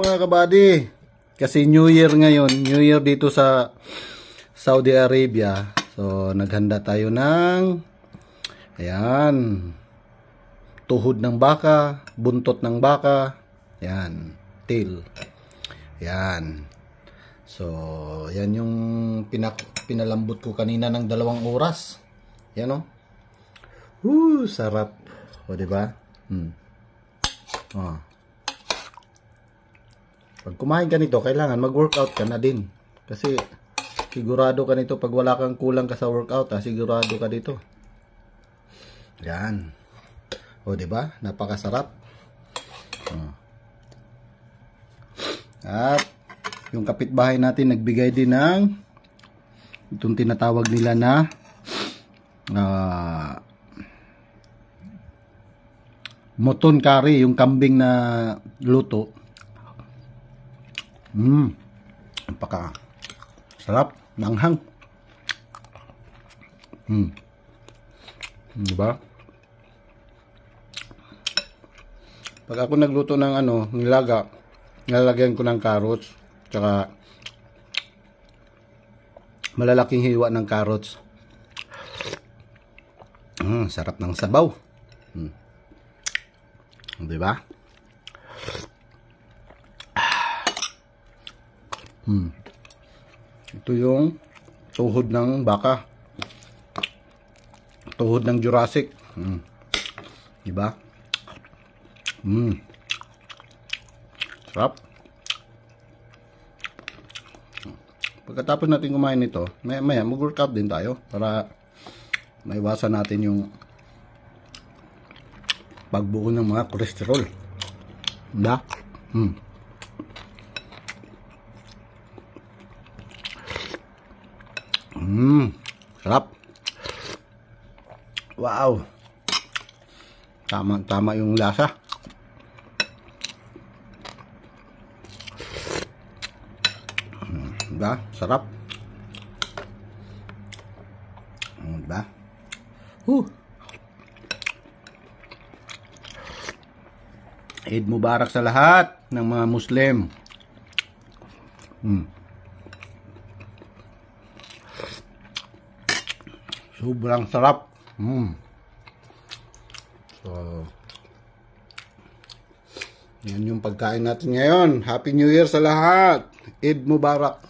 mga kabady? Kasi New Year ngayon, New Year dito sa Saudi Arabia. So, naghanda tayo ng, ayan, tuhod ng baka, buntot ng baka, ayan, tail. Ayan. So, yan yung pinalambot ko kanina ng 2 oras. Yan o. Sarap. O, diba? Oh. Pag kumain ka nito, kailangan mag-workout ka na din. Kasi, sigurado ka nito pag wala kang kulang ka sa workout, sigurado ka dito. Yan. O, diba? Napakasarap. Oh. At, yung kapitbahay natin nagbigay din ng itong tinatawag nila na mutton curry, yung kambing na luto. Napaka sarap, nanghang. Diba? Pag ako nagluto ng nilaga, nilalagyan ko ng carrots, tsaka malalaking hiwa ng carrots. Sarap ng sabaw. Diba? Ito yung tuhod ng baka. Tuhod ng Jurassic. Diba? Sarap. Pagkatapos natin kumain nito, maya mag-workout din tayo para maiwasan natin yung pagbuo ng mga kolesterol. Diba? Sarap. Wow. Tama yung lasa. Diba? Sarap. Diba? Eid Mubarak sa lahat ng mga Muslim. Sobrang sarap. So, yan yung pagkain natin ngayon. Happy New Year sa lahat. Eid Mubarak.